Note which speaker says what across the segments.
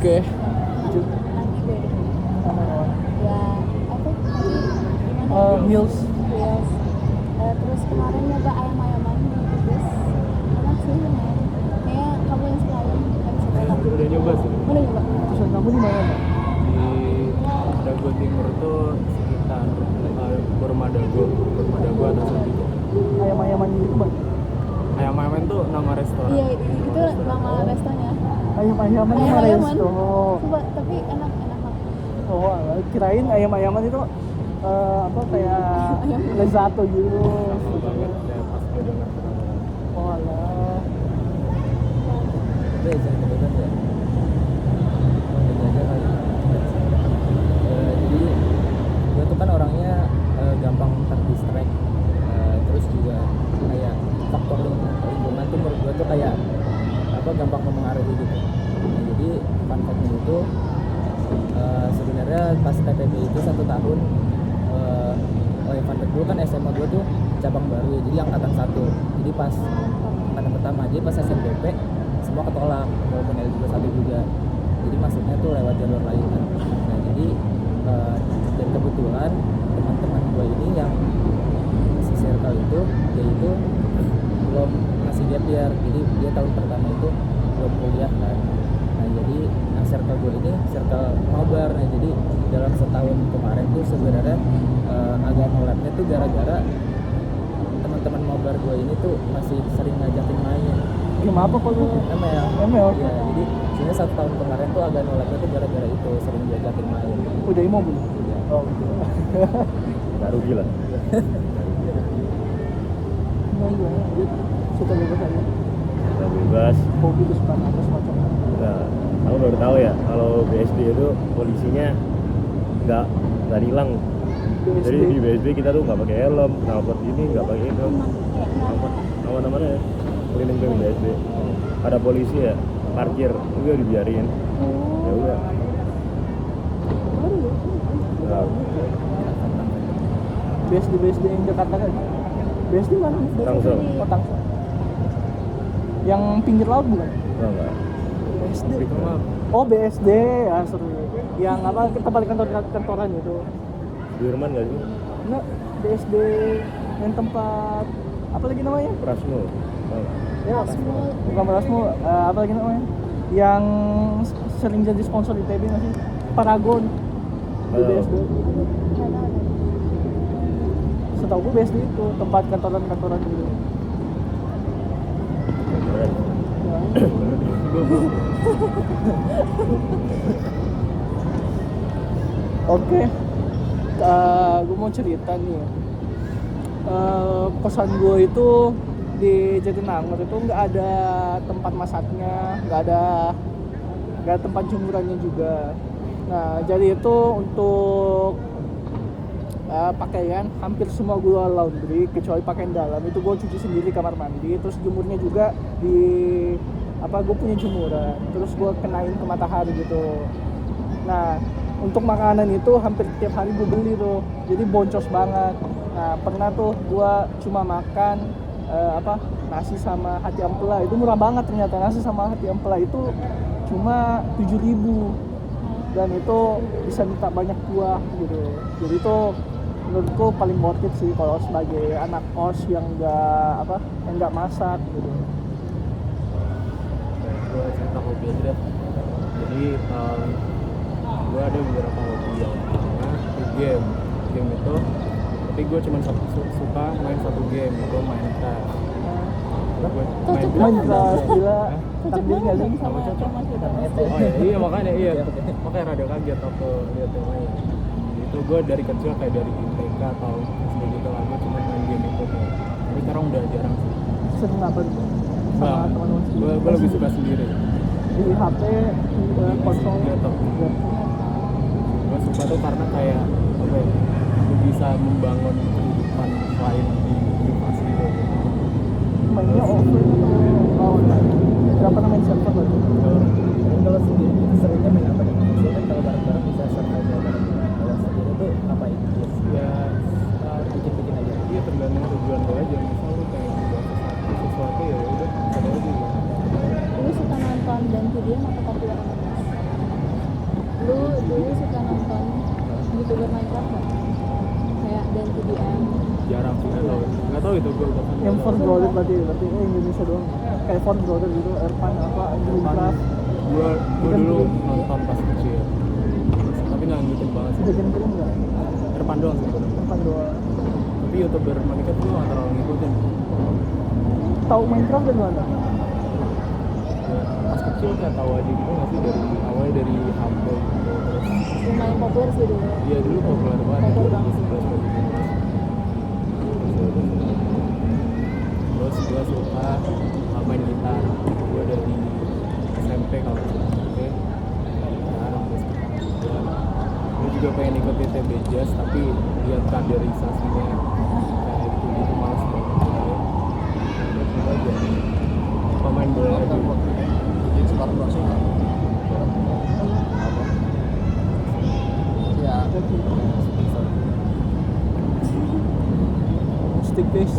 Speaker 1: Oke.
Speaker 2: Nanti deh. Ya apa tadi gimana?
Speaker 1: Meals.
Speaker 2: Wheels. Terus kemarin nyoba ayam-ayaman di Kudus. Enak sih lumayan. Kayak kamu yang semalam kan sekolah.
Speaker 3: Udah nyoba sih.
Speaker 2: Udah nyoba.
Speaker 1: Tujuan kamu di mana? Pak?
Speaker 3: Di Dago Timur tuh sekitar Burma Dago atasan gitu.
Speaker 1: Ayam-ayaman itu Bang.
Speaker 3: Ayam-ayaman tuh nama restoran.
Speaker 2: Iya itu nama restonya.
Speaker 1: Ayam-ayaman sama
Speaker 2: Ayam-ayaman.
Speaker 1: resto.
Speaker 2: Coba tapi enak banget.
Speaker 1: Oh, alah. Kirain ayam-ayaman itu apa kayak lezato gitu.
Speaker 3: Sama banget ya pas gue denger pertama kali.
Speaker 1: Oh, alah.
Speaker 4: Itu ya cerita ya. Ini aja kali. Jadi gue tuh kan orangnya gampang terdistract, terus juga kayak faktor lingkungan tuh menurut gue tuh kayak apa gampang mempengaruhi gitu. Nah, jadi fun fact-nya itu sebenarnya pas TPB itu 1 tahun fun fact dulu kan SMA gue tuh cabang baru ya, jadi angkatan 1. Jadi pas angkatan pertama, jadi pas SNBP semua ketolak walaupun L21 juga, jadi masuknya tuh lewat jalur lain kan. Nah jadi dan kebetulan teman-teman gue ini yang circle itu dia itu belum masih gap year, jadi dia tahun pertama itu belum kuliah kan. Nah jadi circle gue ini circle mabar. Nah jadi dalam setahun kemarin tuh sebenarnya agak nolaknya tuh gara-gara teman-teman mabar gue ini tuh masih sering ngajakin main.
Speaker 1: Game apa kok lu?
Speaker 4: ML.
Speaker 1: ML.
Speaker 4: Iya, jadi sebenarnya 1 tahun kemarin tuh agak nolaknya tuh gara-gara itu sering diajakin main.
Speaker 1: Udah imo belum?
Speaker 4: Iya.
Speaker 1: Oh, gitu.
Speaker 5: Baru gila.
Speaker 1: Nah, iya. Suka bebas aja.
Speaker 5: Kita bebas.
Speaker 1: Hobi kesukaan apa semacam.
Speaker 5: Nah, kamu baru tahu ya kalau BSD itu polisinya nggak nilang. Jadi di BSD kita tuh nggak pakai helm, knalpot ini nggak pakai itu. Aman-aman ya. Keliling-keliling BSD. Ada polisi ya, parkir juga dibiarin. Ya udah. Nah,
Speaker 1: BSD yang Jakarta kan? BSD mana?
Speaker 5: Tangsel.
Speaker 1: Oh, Tangsel. Yang pinggir laut bukan?
Speaker 5: Enggak.
Speaker 1: BSD.
Speaker 3: Itu mah
Speaker 1: Oh, BSD ya seru. Yang apa tempat kantoran itu.
Speaker 5: Sudirman nggak sih?
Speaker 1: Enggak, BSD yang tempat apa lagi namanya?
Speaker 5: Prasmo.
Speaker 1: Ya, bukan Prasmo, apa lagi namanya? Yang sering jadi sponsor di TB nggak sih? Paragon di
Speaker 5: Oh.
Speaker 1: BSD. Setahu gue BSD itu tempat kantoran gitu.
Speaker 5: Keren.
Speaker 1: Ya. Oke, gue mau cerita nih. Kosan gue itu di Jatinangor itu nggak ada tempat masaknya, nggak ada tempat jemurannya juga. Nah, jadi itu untuk pakaian hampir semua gue laundry kecuali pakaian dalam itu gue cuci sendiri kamar mandi. Terus jemurnya juga di gue punya jemuran, terus gue kenain ke matahari gitu. Nah, untuk makanan itu hampir tiap hari gue beli tuh, jadi boncos banget. Nah, pernah tuh gue cuma makan nasi sama hati ampela, itu murah banget ternyata. Nasi sama hati ampela itu cuma 7.000 dan itu bisa minta banyak buah gitu. Jadi itu menurutku paling worth it sih kalau sebagai anak kos yang nggak masak gitu.
Speaker 3: gue cerita hobi aja deh. Jadi gue ada beberapa hobi. Yang pertama itu game itu, tapi gue cuma suka main satu game, itu Minecraft.
Speaker 1: Minecraft gila, takdir nggak sih?
Speaker 2: sama Thomas kita.
Speaker 3: Oh iya makanya rada kaget waktu lihat yang lain. Itu gue dari kecil kayak dari TK atau SD gitu lah, gue cuma main game itu tuh. Tapi sekarang udah jarang sih.
Speaker 1: Sering apa tuh? Sama teman-teman sendiri.
Speaker 3: Gue lebih suka sendiri.
Speaker 1: Di HP, di konsol.
Speaker 3: Laptop. Gue suka tuh karena kayak apa ya? Gue bisa membangun kehidupan lain di inovasi gitu.
Speaker 1: Mainnya offline atau online? Berapa main server berarti?
Speaker 4: Kalau sendiri itu seringnya main apa nih? Biasanya kalau bareng-bareng bisa survival bareng. Kalau sendiri tuh ngapain?
Speaker 3: Ya
Speaker 4: Bikin-bikin aja.
Speaker 3: iya tergantung tujuan lo aja. Misal lo pengen buat sesuatu ya udah ada aja.
Speaker 2: Lu suka nonton dan video atau kopi? Lu dulu suka nonton YouTuber Minecraft nggak? Kayak dan TDM.
Speaker 3: Jarang sih, nggak tahu itu gue udah
Speaker 1: Yang Fort Brother berarti Indonesia doang. Kayak Fort Brother gitu, Erpan apa, Minecraft.
Speaker 3: gue dulu nonton pas kecil, tapi nggak ngikutin banget sih.
Speaker 1: Udah film nggak?
Speaker 3: Erpan doang sih gue nonton.
Speaker 1: Erpan doang.
Speaker 3: Tapi youtuber Minecraft gue nggak terlalu ngikutin.
Speaker 1: Tahu Minecraft dari mana?
Speaker 3: Ya, pas kecil kayak tahu aja gitu nggak sih, dari awalnya dari Humble gitu, terus
Speaker 2: Lumayan populer sih dulu.
Speaker 3: iya dulu populer banget.
Speaker 2: Populer banget sih.
Speaker 3: Terus gue suka main gitar. Gue dari SMP kalau nggak salah SMP. Sekarang gue sekarang juga. Gue juga pengen ikut TB Jazz tapi lihat kaderisasinya kayak gitu malas banget. Terus gue jadi pemain bola juga.
Speaker 6: Jadi sekarang masih apa? Ya,
Speaker 1: Stick base.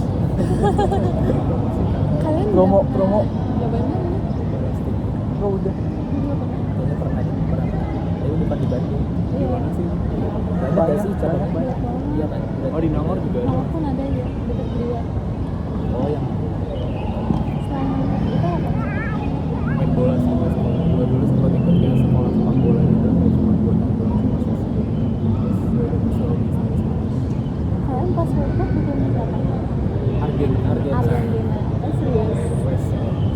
Speaker 2: Kalian
Speaker 1: Promo,
Speaker 2: udah
Speaker 1: promo.
Speaker 2: Udah banyak nih.
Speaker 1: Oh udah.
Speaker 4: Kayaknya pernah tapi bukan di Bandung.
Speaker 3: Di mana sih?
Speaker 4: Banyak nggak sih cabangnya?
Speaker 2: Banyak banget.
Speaker 4: Iya kan.
Speaker 3: Oh di Nangor juga ada.
Speaker 2: Nomor pun ada ya, dekat Dua.
Speaker 4: Oh yang
Speaker 2: Selama itu apa?
Speaker 3: Main bola sih pas sekolah. Gue dulu sempat ikut kayak sekolah sepak bola gitu, kayak cuma 2 tahun doang sih pas SD. Terus gue udah bisa hobi sampai sekarang.
Speaker 2: Kalian pas World Cup bukannya siapa?
Speaker 3: Argentina.
Speaker 2: Argentina. Oh serius?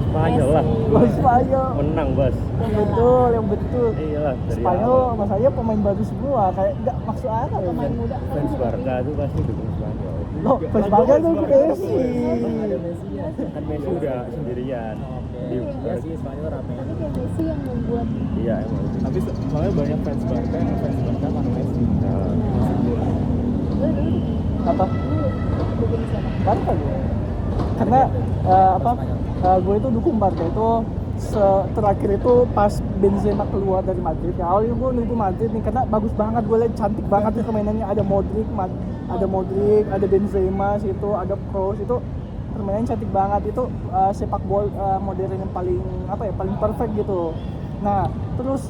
Speaker 5: Spanyol lah.
Speaker 1: Oh Spanyol.
Speaker 5: Menang, Bos.
Speaker 1: Yang betul, yang betul.
Speaker 5: Iyalah, dari
Speaker 1: Spanyol
Speaker 5: awal.
Speaker 1: masanya pemain baru semua, kayak nggak masuk akal ya.
Speaker 2: Pemain muda.
Speaker 5: Fans Barca tuh pasti dukung Spanyol.
Speaker 1: Loh, pas Barca tuh Messi.
Speaker 4: ada Messi ya.
Speaker 5: Kan Messi udah sendirian.
Speaker 4: Oke. Iya sih Spanyol rame.
Speaker 2: Tapi kayak Messi yang membuat
Speaker 5: Iya, emang.
Speaker 3: Tapi soalnya banyak fans Barca yang fans Barca karena Messi.
Speaker 5: Nah,
Speaker 2: lu dulu
Speaker 1: Apa?
Speaker 2: dukung siapa?
Speaker 1: Barca gue. Karena apa? Gue itu dukung Barca itu terakhir itu pas Benzema keluar dari Madrid. Ya, awalnya gue dukung Madrid nih karena bagus banget, gue lihat cantik banget tuh permainannya, ada Modric, ada Benzema situ, ada Kroos, itu permainan cantik banget, itu sepak bola modern yang paling apa ya, paling perfect gitu. Nah, terus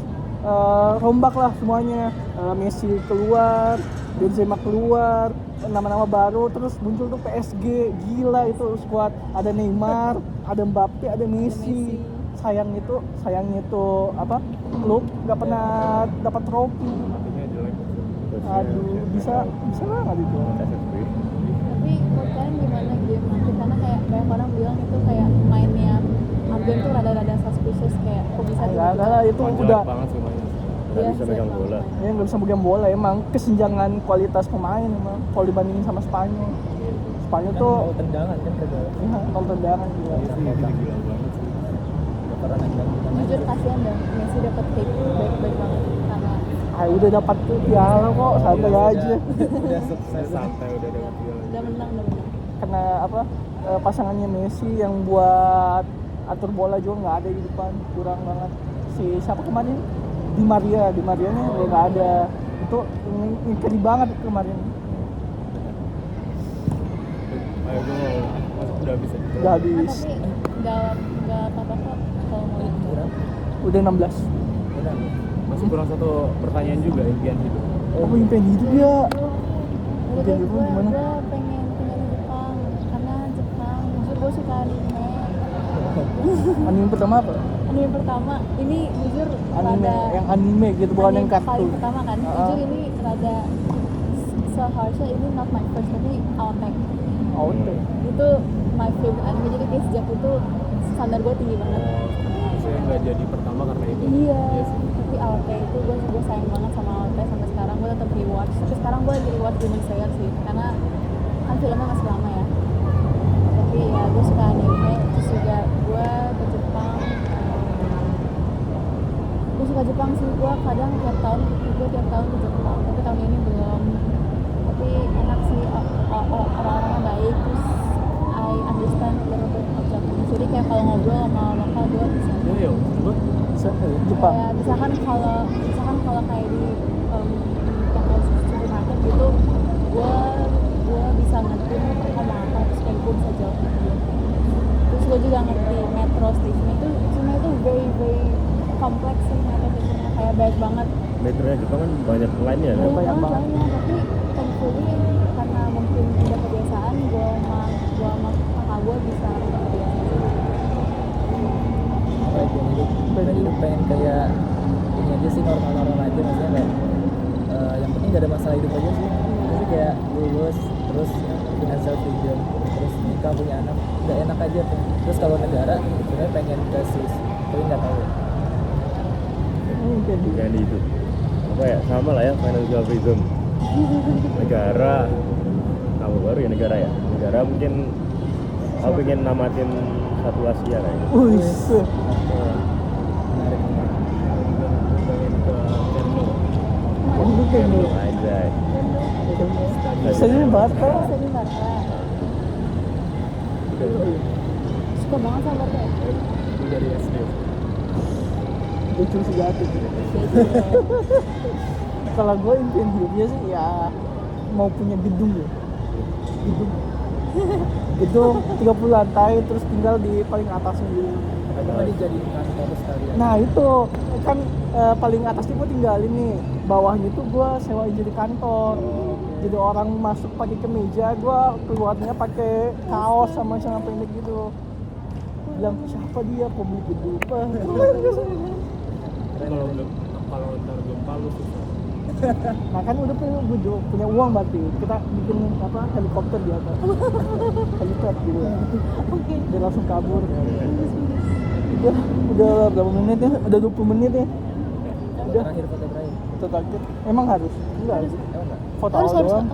Speaker 1: rombak lah semuanya. Messi keluar, Benzema keluar, nama-nama baru, terus muncul tuh PSG, gila itu skuad, ada Neymar, ada Mbappe, ada Messi. Sayangnya itu apa, klub nggak pernah dapat trofi.
Speaker 3: Artinya jelek.
Speaker 1: Aduh, bisa banget itu.
Speaker 5: SSB.
Speaker 2: Tapi menurut kalian gimana game nanti? Karena kayak banyak orang bilang itu kayak mainnya Argen tuh rada-rada suspicious, kayak kok bisa
Speaker 1: Nah, itu
Speaker 3: Jelek
Speaker 1: udah
Speaker 3: banget sih mainnya.
Speaker 5: Nggak bisa megang bola.
Speaker 1: ya nggak bisa megang bola, emang kesenjangan kualitas pemain emang kalau dibandingin sama Spanyol. Spanyol
Speaker 4: Kan
Speaker 1: tuh
Speaker 4: mau tendangan kan pedal.
Speaker 1: ya, nol tendangan juga.
Speaker 3: Itu gila banget sih.
Speaker 4: Gak pernah nendang.
Speaker 2: Jujur kasihan dan Messi dapat hate baik-baik banget karena
Speaker 1: Udah dapat piala kok, santai aja.
Speaker 4: Udah sukses.
Speaker 3: Santai udah dengan dia.
Speaker 2: udah menang.
Speaker 1: Karena apa, pasangannya Messi yang buat atur bola juga nggak ada di depan, kurang banget. Si siapa kemarin? Di Maria nya udah nggak ada. Itu ngeri banget kemarin.
Speaker 3: Ayo gue mau udah bisa.
Speaker 1: Udah habis.
Speaker 2: Tapi nggak apa-apa kok kalau mau itu.
Speaker 1: Udah 16.
Speaker 4: Benar.
Speaker 3: Masih kurang satu pertanyaan juga, impian hidup.
Speaker 1: Oh, impian hidup ya.
Speaker 2: Udah
Speaker 1: Impian hidup
Speaker 2: gue
Speaker 1: gimana?
Speaker 2: pengen tinggal di Jepang karena Jepang jujur gue suka anime.
Speaker 1: Anime pertama apa?
Speaker 2: Anime pertama ini jujur
Speaker 1: Anime
Speaker 2: rada
Speaker 1: yang anime gitu, bukan yang
Speaker 2: anime
Speaker 1: kartun.
Speaker 2: paling pertama kan.
Speaker 1: Ah.
Speaker 2: Jujur ini rada seharusnya ini not my first tapi Attack.
Speaker 1: Oh, oke.
Speaker 2: Itu my favorite anime, jadi kayak sejak itu standar gue tinggi banget.
Speaker 3: Saya nggak jadi pertama karena itu.
Speaker 2: Iya,
Speaker 3: sih.
Speaker 2: tapi AOT itu gue sayang banget sama AOT sampai sekarang. Gue tetap rewatch, tapi sekarang gue lagi rewatch Demon Slayer sih karena kan filmnya masih lama ya. Tapi ya gue suka anime, terus juga gue ke Jepang. Gue suka Jepang sih, gue kadang tiap tahun ke Jepang, tapi tahun ini belum. Tapi enak sih, orang-orangnya baik, terus I understand a little bit of Japanese. Jadi kayak kalau ngobrol sama lokal gue bisa.
Speaker 3: Ya ya, coba.
Speaker 1: Jepang.
Speaker 2: Kayak misalkan kalau kayak di toko supermarket gitu, gue bisa ngerti ngomong apa, terus kayak gue bisa jawab dia. Terus gue juga ngerti metro station itu, cuma itu very very kompleks sih metro stationnya, kayak kayak baik banget.
Speaker 5: Metronya Jepang kan banyak lainnya kan.
Speaker 1: banyak banget.
Speaker 2: Tapi thankfully karena mungkin udah kebiasaan, gue sama kakak gue bisa kebiasaan.
Speaker 4: Kayak hidup pengen kayak ini aja sih, normal-normal aja, maksudnya kayak yang penting gak ada masalah hidup aja sih. Jadi kayak lulus terus financial freedom, terus nikah, punya anak, udah enak aja tuh. Terus kalau negara sebenarnya pengen ke Swiss tapi nggak tahu.
Speaker 5: Yang di itu apa ya, sama lah ya, financial freedom. Negara apa baru ya, negara mungkin aku pengen namatin satu Asia kayaknya.
Speaker 1: Wih,
Speaker 4: Menarik nih.
Speaker 5: Kendo aja.
Speaker 1: bisa juga banget kan?
Speaker 2: Bisa di Barca. Suka banget sama Barca.
Speaker 3: dari SD.
Speaker 1: Lucu sejati. Kalau gue impian hidupnya sih ya mau punya gedung ya. Gedung 30 lantai terus tinggal di paling atasnya gitu.
Speaker 4: Cuma dijadiin kantor sekalian.
Speaker 1: Nah itu kan paling atasnya gue tinggalin nih, bawahnya tuh gue sewain jadi kantor. Jadi orang masuk pakai kemeja, gue keluarnya pakai kaos sama celana pendek gitu. Bilang siapa dia pemilik gedung?
Speaker 3: Kalau ntar gempa lu susah.
Speaker 1: Nah kan udah punya uang berarti kita bikin apa helikopter di atas. Helikopter gitu.
Speaker 2: Oke.
Speaker 1: Dia langsung kabur. Udah berapa menit ya? Udah 20 menit ya. Udah.
Speaker 4: Terakhir foto terakhir.
Speaker 1: Tetap emang harus? Enggak.
Speaker 4: Emang nggak?
Speaker 1: Foto
Speaker 2: Harus
Speaker 1: awal doang.